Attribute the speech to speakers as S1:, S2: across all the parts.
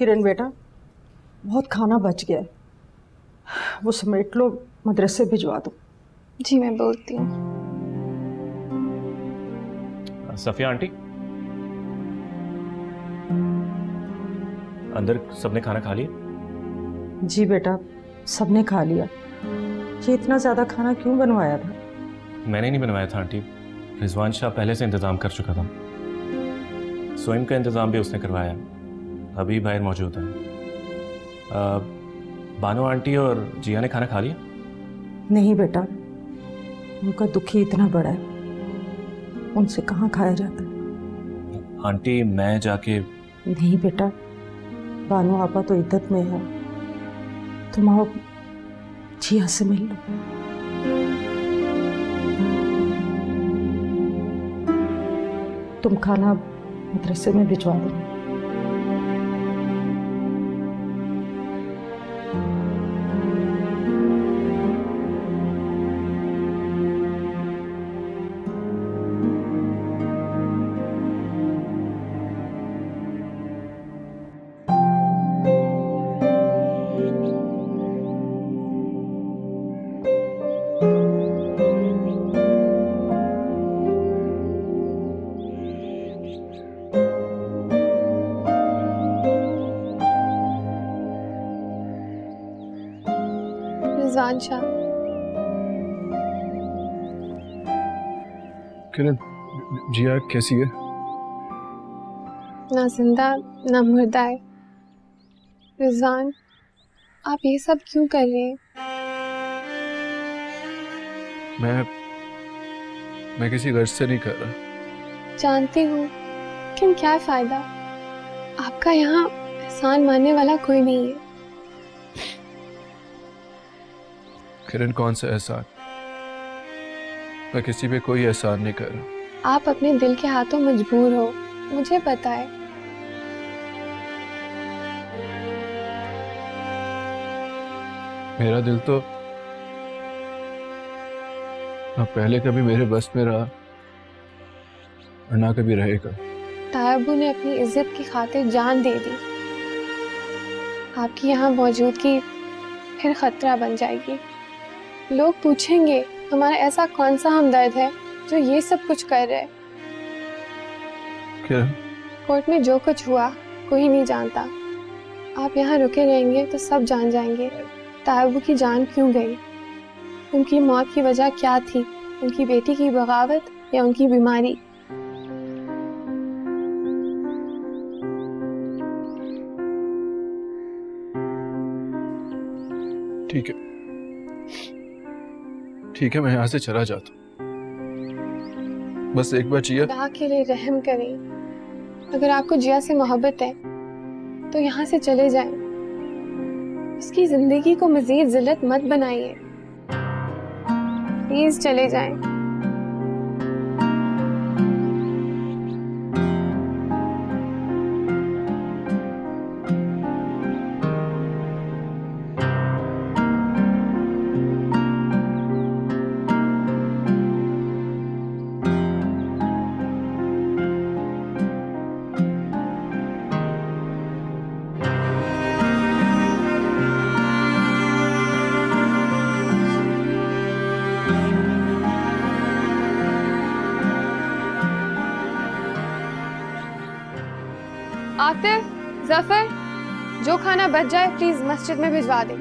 S1: किरण बेटा, बहुत खाना बच गया है, वो समेट लो, मदरसे भिजवा दो।
S2: जी मैं बोलती हूँ।
S3: सफिया आंटी, अंदर सबने खाना खा लिया?
S1: जी बेटा, सबने खा लिया। ये इतना ज़्यादा खाना क्यों बनवाया था?
S3: मैंने नहीं बनवाया था आंटी, रिजवान शाह पहले से इंतज़ाम कर चुका था। स्वयं का इंतज़ाम भी उसने करवाया, अभी बाहर मौजूद है। बानो आंटी और जिया ने खाना खा लिया?
S1: नहीं बेटा, उनका दुख ही इतना बड़ा है, उनसे कहाँ खाया जाता है।
S3: आंटी मैं जाके...
S1: नहीं बेटा, बानो आपा तो इद्दत में है, तुम आओ जिया से मिल लो। तुम खाना मदरसे में भिजवा दो।
S2: रिजवान शाह,
S4: किरण, जिया कैसी है?
S2: ना जिंदा ना मुर्दा है। रिजवान, आप ये सब क्यों कर रहे हैं?
S4: मैं किसी गर्ज से नहीं कर रहा।
S2: जानती हूँ, लेकिन क्या फायदा, आपका यहाँ एहसान मानने वाला कोई नहीं है।
S4: किरण, कौन सा एहसान? मैं किसी पे कोई एहसान नहीं कर रहा।
S2: आप अपने दिल के हाथों मजबूर हो, मुझे पता है।
S4: मेरा दिल तो ना पहले कभी मेरे बस में रहा और ना कभी रहेगा।
S2: तायबू ने अपनी इज्जत की खातिर जान दे दी, आपकी यहाँ मौजूदगी फिर खतरा बन जाएगी। लोग पूछेंगे हमारा ऐसा कौन सा हमदर्द है जो ये सब कुछ कर रहा है।
S4: किरण,
S2: कोर्ट में जो कुछ हुआ कोई नहीं जानता, आप यहाँ रुके रहेंगे तो सब जान जाएंगे तायबू की जान क्यों गई, उनकी मौत की वजह क्या थी, उनकी बेटी की बगावत या उनकी बीमारी।
S4: ठीक है, ठीक है, मैं यहाँ से चला जाता हूँ। बस एक बार जिया...
S2: खुदा के लिए रहम करें, अगर आपको जिया से मोहब्बत है तो यहाँ से चले जाएं। उसकी जिंदगी को मजीद जिल्लत मत बनाइए, प्लीज चले जाएं। आतिफ, जफर, जो खाना बच जाए प्लीज मस्जिद में भिजवा दे।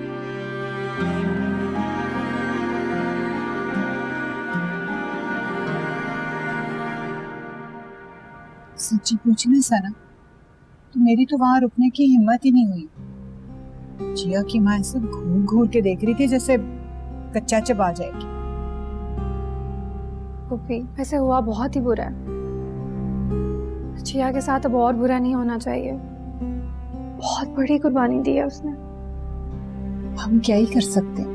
S5: सच्ची पूछना सारा, तो मेरी तो वहां रुकने की हिम्मत ही नहीं हुई। जिया की माँ ऐसे घूर घूर के देख रही थी जैसे कच्चा चबा जाएगी।
S2: पुप्पी, वैसे हुआ बहुत ही बुरा है, जिया के साथ अब और बुरा नहीं होना चाहिए। बहुत बड़ी कुर्बानी दी है उसने।
S5: हम क्या ही कर सकते हैं,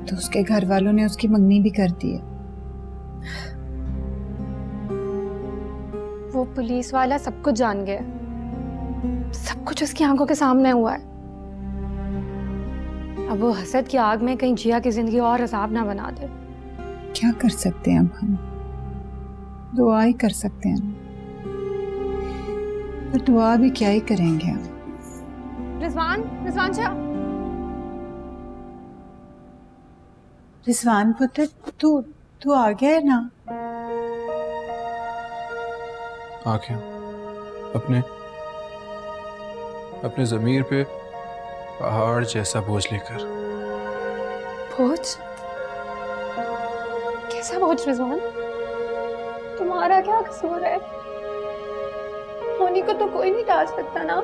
S5: तो उसके घर वालों ने उसकी मंगनी भी कर दी है।
S2: वो पुलिस वाला सब कुछ जान गया, सब कुछ उसकी आंखों के सामने हुआ है। अब वो हसद की आग में कहीं जिया की जिंदगी और अजाब ना बना दे।
S5: क्या कर सकते हैं अब हम, दुआ ही कर सकते हैं। पर दुआ भी क्या ही करेंगे हम।
S2: रिजवान शाह,
S5: रिजवान पुत्र, तू आ गया है ना?
S4: आ गया। अपने जमीर पे पहाड़ जैसा बोझ लेकर।
S2: बोझ? कैसा बोझ रिजवान? तुम्हारा क्या कसूर है? होनी को तो कोई नहीं टाल सकता ना।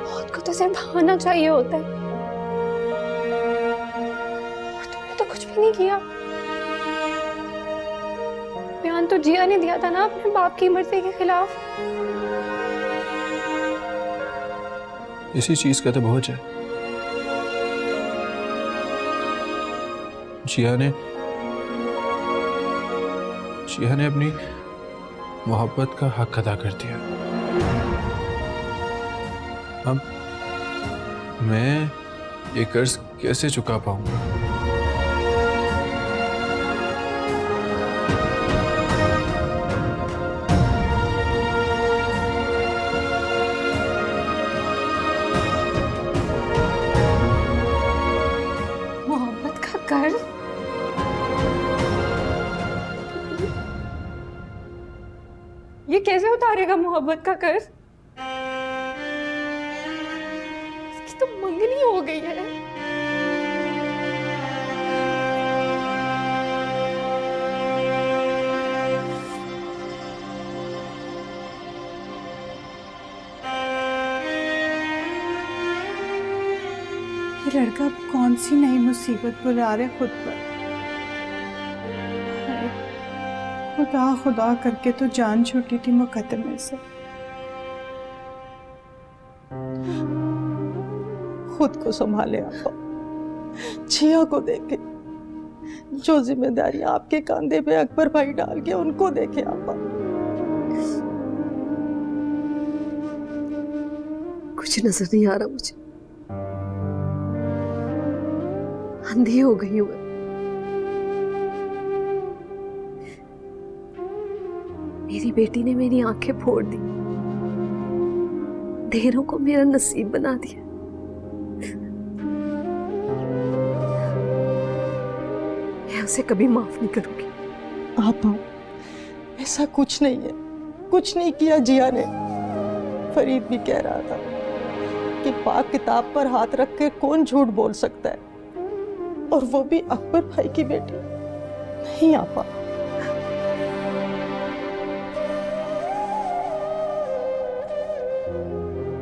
S2: मौत को तो सिर्फ आना चाहिए होता है। और तुमने तो कुछ भी नहीं किया। बयान तो जिया ने दिया था ना अपने बाप की मर्जी के खिलाफ।
S4: इसी चीज का तो बोझ है। जिया ने अपनी मोहब्बत का हक अदा कर दिया। अब मैं ये कर्ज कैसे चुका पाऊंगा?
S2: मोहब्बत का कर्ज? ये कैसे उतारेगा मोहब्बत का कर्ज? इसकी तो मंगनी हो गई है।
S5: ये लड़का कौन सी नई मुसीबत बुला रहे खुद पर। खुदा खुदा करके तो जान छूटी थी मुकदमे से।
S1: खुद को संभाले आपा, जिया को देखे। जो जिम्मेदारियां आपके कंधे पे अकबर भाई डाल के उनको देखे आपा।
S6: कुछ नजर नहीं आ रहा मुझे, अंधी हो गई हूं मैं। मेरी बेटी ने मेरी आंखें फोड़ दी, ढेरों को मेरा नसीब बना दिया। मैं उसे कभी माफ नहीं करूंगी।
S1: आपा, ऐसा कुछ नहीं है, कुछ नहीं किया जिया ने। फरीद भी कह रहा था कि पाक किताब पर हाथ रख के कौन झूठ बोल सकता है, और वो भी अकबर भाई की बेटी। नहीं आपा,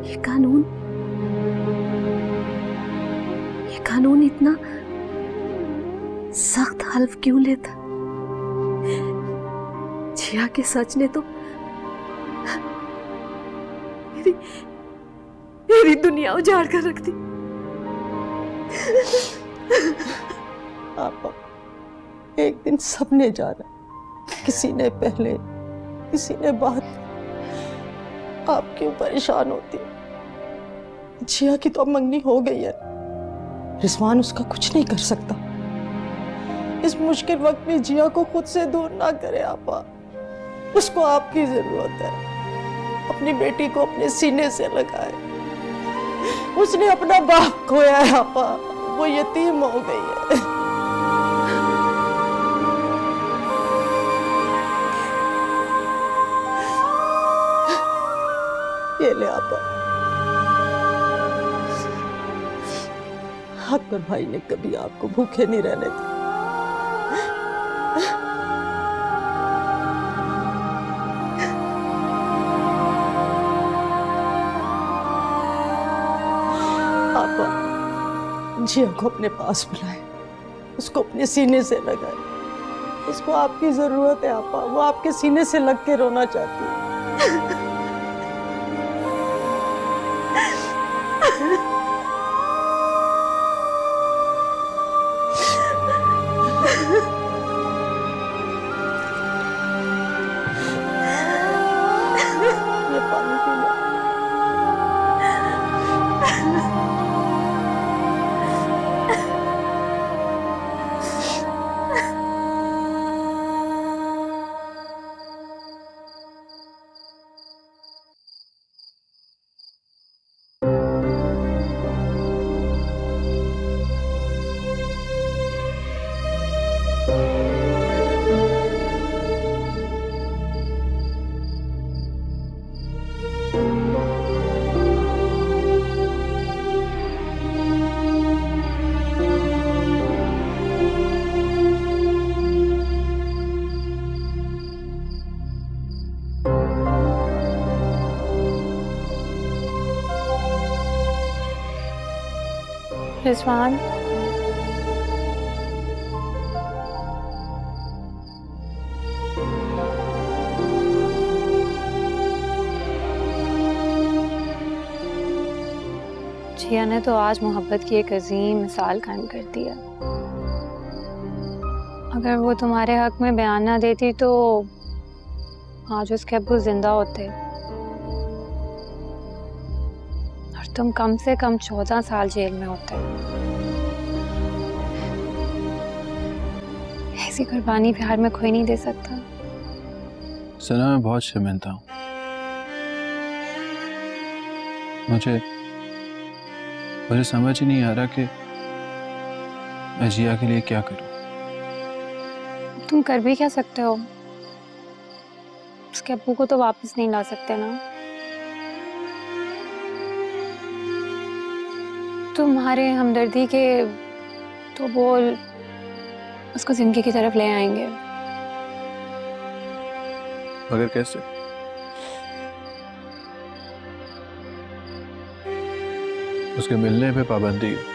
S6: ये कानून इतना सख्त हल्फ क्यों लेता? जिया के सच ने तो मेरी दुनिया उजाड़ कर रख दी।
S1: आपा, एक दिन सबने जाना, किसी ने पहले, किसी ने बाद। आप क्यों परेशान होती? जिया की तो अब मंगनी हो गई है। रिजवान उसका कुछ नहीं कर सकता। इस मुश्किल वक्त में जिया को खुद से दूर ना करे आपा। उसको आपकी जरूरत है। अपनी बेटी को अपने सीने से लगाए। उसने अपना बाप खोया है आपा, वो यतीम हो गई है। ये ले आपा, अकबर भाई ने कभी आपको भूखे नहीं रहने दिए। आपा, जिया को अपने पास बुलाए, उसको अपने सीने से लगाए। उसको आपकी जरूरत है आपा, वो आपके सीने से लग के रोना चाहती है। ये पानी पी लो।
S2: रिजवान, जिया ने तो आज मोहब्बत की एक अजीम मिसाल कायम कर दी है। अगर वो तुम्हारे हक में बयान ना देती तो आज उसके अब्बू जिंदा होते और तुम कम से कम 14 साल जेल में होते। ऐसी कुर्बानी प्यार में कोई नहीं दे सकता।
S4: सना, मैं बहुत शर्मिंदा हूँ। मुझे समझ ही नहीं आ रहा कि मैं जिया के लिए क्या करूं।
S2: तुम कर भी क्या सकते हो? उसके अब्बू को तो वापस नहीं ला सकते ना। तुम्हारे हमदर्दी के तो बोल उसको जिंदगी की तरफ ले आएंगे।
S4: मगर कैसे? उसके मिलने पे पाबंदी है।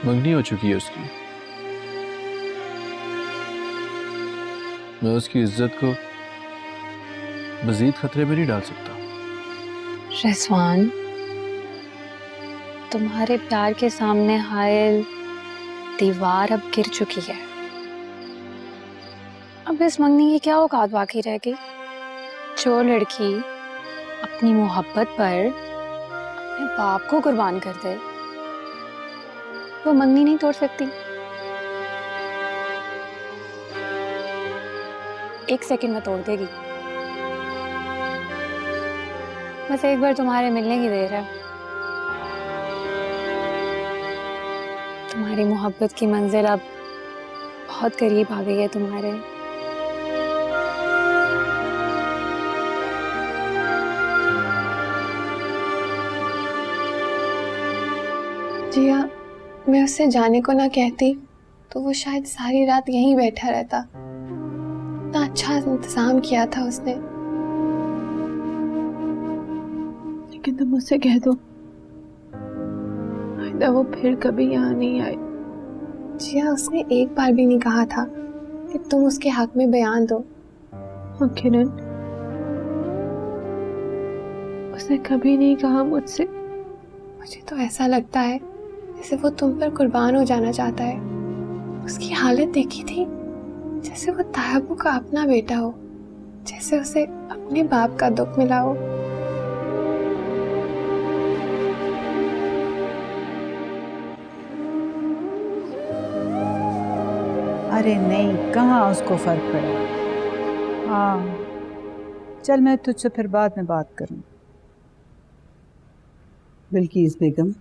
S4: मंगनी हो चुकी है उसकी। मैं उसकी इज्जत को मजीद खतरे में नहीं डाल सकता।
S2: रिजवान, तुम्हारे प्यार के सामने हायल दीवार अब गिर चुकी है। अब इस मंगनी की क्या औकात बाकी रह गई? जो लड़की अपनी मोहब्बत पर अपने बाप को कुर्बान कर दे वो मंगनी नहीं तोड़ सकती। एक सेकंड में तोड़ देगी। बस एक बार तुम्हारे मिलने की देर है। तुम्हारी मोहब्बत की मंजिल अब बहुत करीब आ गई है तुम्हारे। जिया, मैं उससे जाने को ना कहती तो वो शायद सारी रात यहीं बैठा रहता। इतना अच्छा इंतजाम किया था उसने।
S6: लेकिन तुम मुझसे कह दो आइंदा वो फिर कभी यहाँ नहीं आए।
S2: जिया, उसने एक बार भी नहीं कहा था कि तुम उसके हक में बयान दो।
S6: हाँ किरण, उसने कभी नहीं कहा मुझसे।
S2: मुझे तो ऐसा लगता है जैसे वो तुम पर कुर्बान हो जाना चाहता है। उसकी हालत देखी थी, जैसे वो तायबू का अपना बेटा हो, जैसे उसे अपने बाप का दुख मिला हो।
S5: अरे नहीं, कहाँ उसको फर्क पड़ा। हाँ चल, मैं तुझसे फिर बाद में बात करूँ।
S7: बिल्किस बेगम,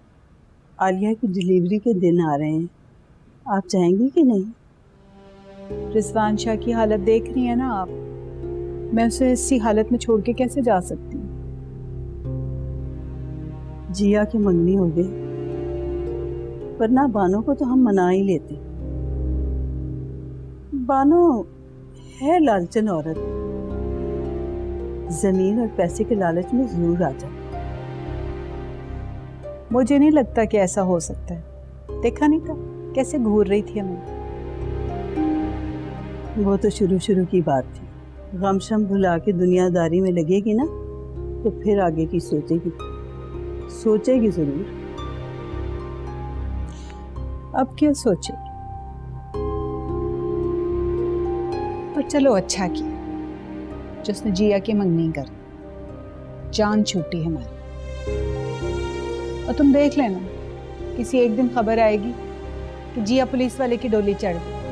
S7: आलिया की डिलीवरी के दिन आ रहे हैं, आप चाहेंगी कि नहीं?
S5: रिजवान शाह की हालत देख रही है ना आप। मैं उसे इसी हालत में छोड़ के कैसे जा सकती हूँ?
S7: जिया की मंगनी हो गई, वरना बानो को तो हम मना ही लेते। बानो है लालचन औरत, जमीन और पैसे के लालच में जरूर आ जाए।
S5: मुझे नहीं लगता कि ऐसा हो सकता है। देखा नहीं था कैसे घूर रही थी हमें।
S7: वो तो शुरू की बात थी। गम शम भुला के दुनियादारी में लगेगी ना तो फिर आगे की सोचेगी जरूर।
S5: अब क्या सोचे? पर चलो अच्छा किया जिसने जिया की मंगनी कर, जान छूटी हमारी। और तुम देख लेना, किसी एक दिन खबर आएगी कि जिया पुलिस वाले की डोली चढ़ गई।